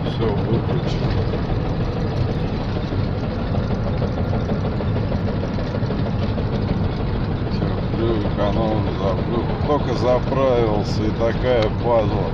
Все, выключи. Терплю, экономлю, заплю. Только заправился и такая падла.